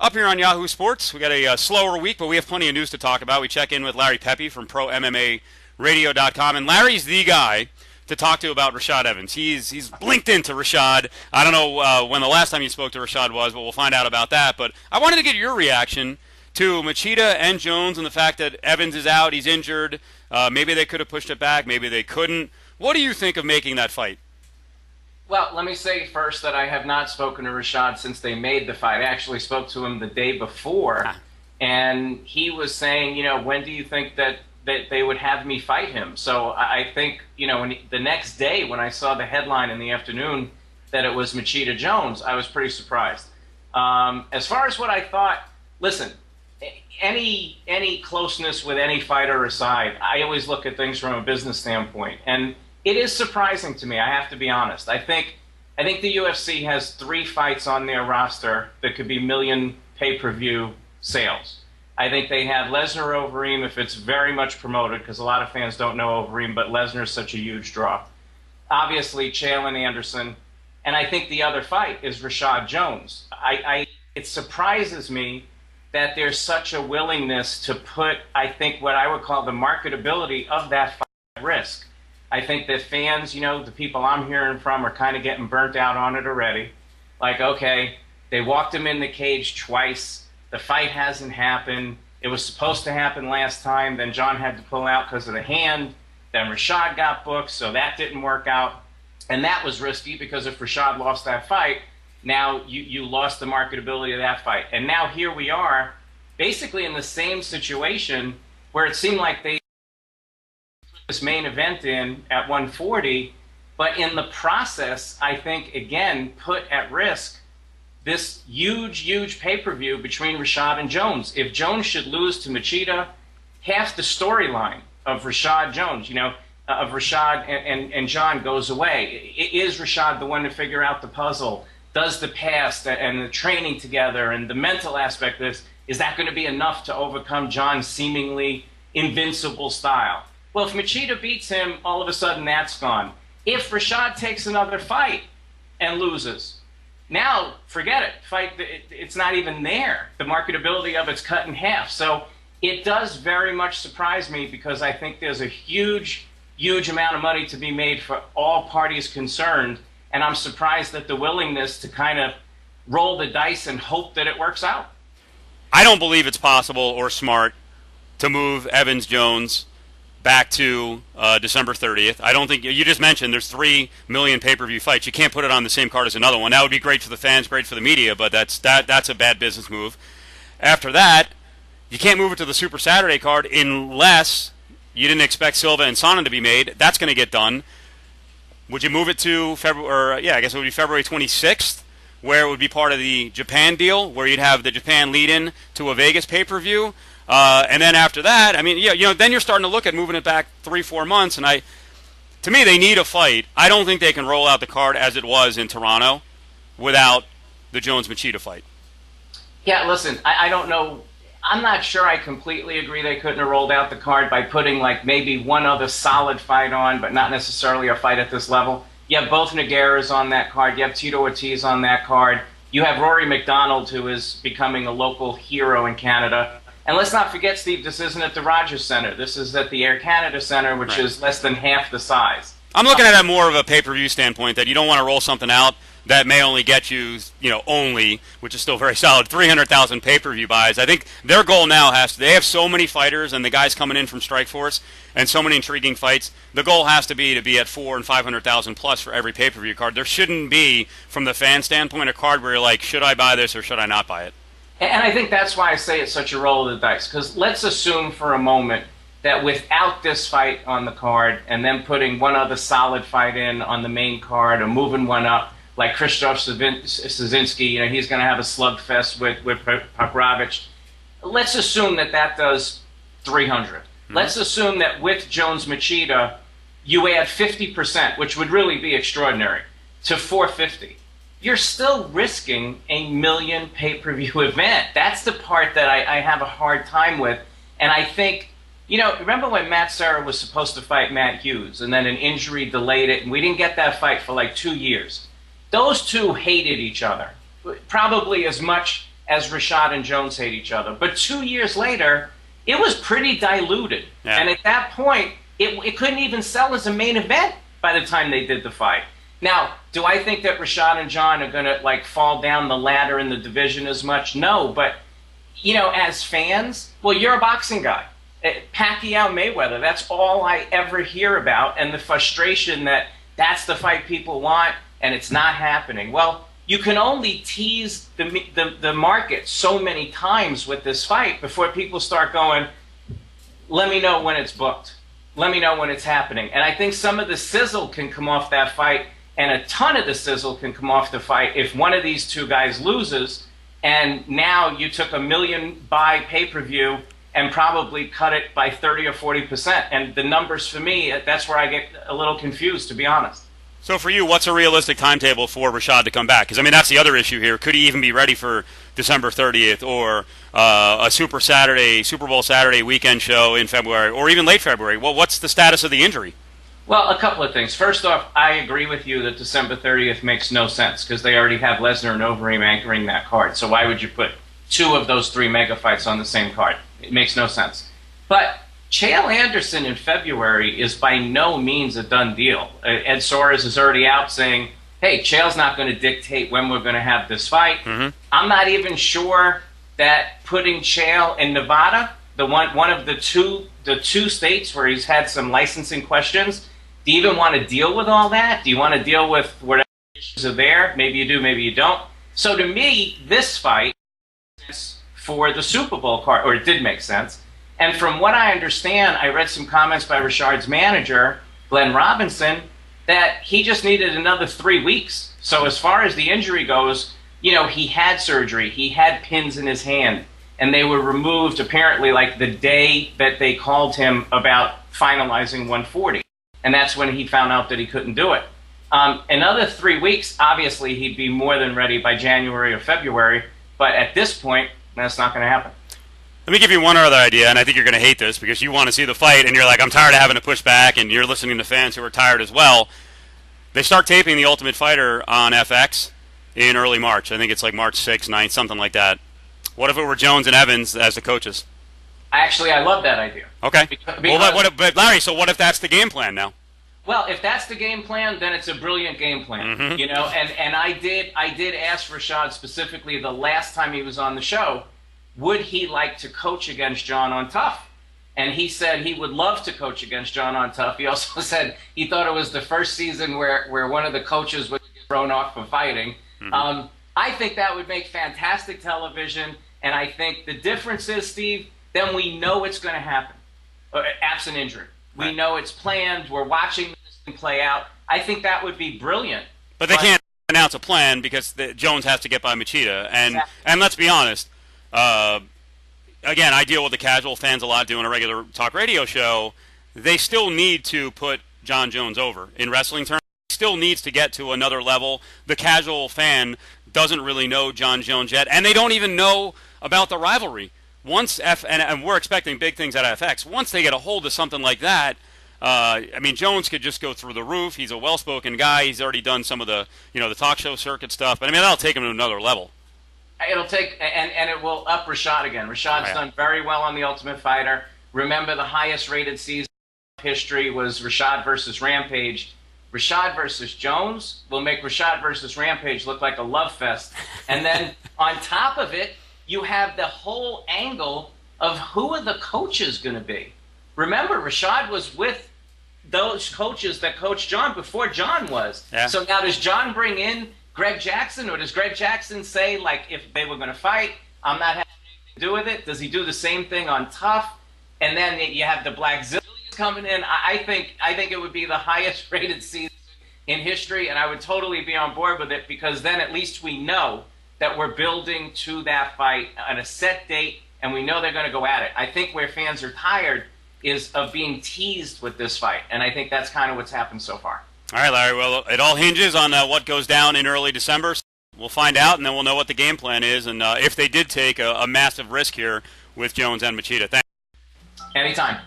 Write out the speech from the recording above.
Up here on Yahoo Sports, we got a slower week, but we have plenty of news to talk about. We check in with Larry Pepe from ProMMARadio.com, and Larry's the guy to talk to about Rashad Evans. He's blinked into Rashad. I don't know when the last time you spoke to Rashad was, but we'll find out about that. But I wanted to get your reaction to Machida and Jones and the fact that Evans is out, he's injured. Maybe they could have pushed it back, maybe they couldn't. What do you think of making that fight? Well, let me say first that I have not spoken to Rashad since they made the fight. I actually spoke to him the day before, and he was saying, when do you think that they would have me fight him? So I think, the next day when I saw the headline in the afternoon that it was Machida Jones, I was pretty surprised. As far as what I thought, listen, any closeness with any fighter aside, I always look at things from a business standpoint, and it is surprising to me, I have to be honest. I think the UFC has 3 fights on their roster that could be million pay-per-view sales. I think they have Lesnar Overeem if it's very much promoted, because a lot of fans don't know Overeem, but Lesnar is such a huge draw. Obviously, Chael and Anderson, and I think the other fight is Rashad Jones. It surprises me that there's such a willingness to put, I think, what I would call the marketability of that fight at risk. I think that fans, the people I'm hearing from are kind of getting burnt out on it already. Like, okay, they walked him in the cage twice. The fight hasn't happened. It was supposed to happen last time. Then Jon had to pull out because of the hand. Then Rashad got booked, so that didn't work out. And that was risky because if Rashad lost that fight, now you lost the marketability of that fight. And now here we are, basically in the same situation where it seemed like they this main event in at 140, but in the process, I think, again, put at risk this huge pay-per-view between Rashad and Jones. If Jones should lose to Machida, half the storyline of Rashad Jones, of Rashad and Jon goes away. Is Rashad the one to figure out the puzzle? Does the past and the training together and the mental aspect of this, is that going to be enough to overcome Jon's seemingly invincible style? Well, if Machida beats him, all of a sudden that's gone. If Rashad takes another fight and loses, now forget it. It's not even there. The marketability of it's cut in half. So it does very much surprise me because I think there's a huge amount of money to be made for all parties concerned. And I'm surprised at the willingness to kind of roll the dice and hope that it works out. I don't believe it's possible or smart to move Evans Jones back to December 30th. I don't think, you just mentioned there's 3 million pay-per-view fights. You can't put it on the same card as another one. That would be great for the fans, great for the media, but that's a bad business move. After that, you can't move it to the Super Saturday card unless you didn't expect Silva and Sonnen to be made. That's going to get done. Would you move it to February, I guess it would be February 26th, where it would be part of the Japan deal, where you'd have the Japan lead-in to a Vegas pay-per-view? And then after that, then you're starting to look at moving it back 3-4 months. And to me, they need a fight. I don't think they can roll out the card as it was in Toronto without the Jones-Machida fight. Yeah, listen, I don't know. I'm not sure I completely agree they couldn't have rolled out the card by putting like maybe one other solid fight on, but not necessarily a fight at this level. You have both Nogueiras on that card. You have Tito Ortiz on that card. You have Rory McDonald, who is becoming a local hero in Canada. And let's not forget, Steve, this isn't at the Rogers Center. This is at the Air Canada Center, which is less than half the size. I'm looking at it more of a pay-per-view standpoint, that you don't want to roll something out that may only get you, which is still very solid, 300,000 pay-per-view buys. I think their goal now they have so many fighters and the guys coming in from Strikeforce and so many intriguing fights. The goal has to be at 400,000 and 500,000 plus for every pay-per-view card. There shouldn't be, from the fan standpoint, a card where you're like, should I buy this or should I not buy it? And I think that's why I say it's such a roll of the dice. Because let's assume for a moment that without this fight on the card and then putting one other solid fight in on the main card or moving one up, like Krzysztof Szynski, he's going to have a slugfest with Pokrovich. Let's assume that does 300. Mm-hmm. Let's assume that with Jones-Machida, you add 50%, which would really be extraordinary, to 450. You're still risking a million pay-per-view event. That's the part that I have a hard time with. And I think, remember when Matt Serra was supposed to fight Matt Hughes and then an injury delayed it and we didn't get that fight for like 2 years? Those two hated each other, probably as much as Rashad and Jones hate each other. But 2 years later, it was pretty diluted. Yeah. And at that point, it couldn't even sell as a main event by the time they did the fight. Now, do I think that Rashad and Jon are going to like fall down the ladder in the division as much? No, but you know, as fans, well, you're a boxing guy. Pacquiao Mayweather, that's all I ever hear about, and the frustration that that's the fight people want and it's not happening. Well, you can only tease the market so many times with this fight before people start going, let me know when it's booked. Let me know when it's happening. And I think some of the sizzle can come off that fight, and a ton of the sizzle can come off the fight if one of these two guys loses, and now you took $1 million buy pay-per-view and probably cut it by 30 or 40%. And the numbers for me, that's where I get a little confused, to be honest. So for you, what's a realistic timetable for Rashad to come back? Because, I mean, that's the other issue here. Could he even be ready for December 30th or a Super Bowl Saturday weekend show in February or even late February? Well, what's the status of the injury? Well, a couple of things. First off, I agree with you that December 30th makes no sense because they already have Lesnar and Overeem anchoring that card. So why would you put two of those three mega fights on the same card? It makes no sense. But Chael Anderson in February is by no means a done deal. Ed Soares is already out saying, hey, Chael's not going to dictate when we're going to have this fight. Mm-hmm. I'm not even sure that putting Chael in Nevada, one of the two states where he's had some licensing questions, do you even want to deal with all that? Do you want to deal with whatever issues are there? Maybe you do, maybe you don't. So to me, this fight is for the Super Bowl card, or it did make sense. And from what I understand, I read some comments by Rashad's manager, Glenn Robinson, that he just needed another 3 weeks. So as far as the injury goes, you know, he had surgery. He had pins in his hand, and they were removed apparently like the day that they called him about finalizing 140. And that's when he found out that he couldn't do it. Another 3 weeks, obviously, he'd be more than ready by January or February. But at this point, that's not going to happen. Let me give you one other idea, and I think you're going to hate this because you want to see the fight, and you're like, I'm tired of having to push back, and you're listening to fans who are tired as well. They start taping The Ultimate Fighter on FX in early March. I think it's like March 6th, 9th, something like that. What if it were Jones and Evans as the coaches? Actually, I love that idea. Okay. But Larry, so what if that's the game plan now? Well, if that's the game plan, then it's a brilliant game plan. Mm-hmm. You know, and I did ask Rashad specifically the last time he was on the show, would he like to coach against Jon on Tough? And he said he would love to coach against Jon on Tough. He also said he thought it was the first season where one of the coaches would get thrown off for fighting. Mm-hmm. I think that would make fantastic television, and I think the difference is, Steve, then we know it's going to happen, absent injury. We know it's planned. We're watching this thing play out. I think that would be brilliant. But they can't announce a plan because Jones has to get by Machida. And let's be honest, again, I deal with the casual fans a lot doing a regular talk radio show. They still need to put Jon Jones over. In wrestling terms, he still needs to get to another level. The casual fan doesn't really know Jon Jones yet, and they don't even know about the rivalry. Once and we're expecting big things out of FX. Once they get a hold of something like that, I mean, Jones could just go through the roof. He's a well-spoken guy. He's already done some of the, the talk show circuit stuff. But I mean, that'll take him to another level. It'll take, and it will up Rashad again. Rashad's done very well on The Ultimate Fighter. Remember, the highest-rated season in history was Rashad versus Rampage. Rashad versus Jones will make Rashad versus Rampage look like a love fest. And then on top of it, you have the whole angle of who are the coaches going to be. Remember, Rashad was with those coaches that coached Jon before Jon was. Yeah. So now does Jon bring in Greg Jackson, or does Greg Jackson say, like, if they were going to fight, I'm not having anything to do with it? Does he do the same thing on Tough? And then you have the Black Zillions coming in. I think it would be the highest-rated season in history, and I would totally be on board with it because then at least we know that we're building to that fight on a set date, and we know they're going to go at it. I think where fans are tired is of being teased with this fight, and I think that's kind of what's happened so far. All right, Larry. Well, it all hinges on what goes down in early December. We'll find out, and then we'll know what the game plan is, and if they did take a massive risk here with Jones and Machida. Thanks. Anytime.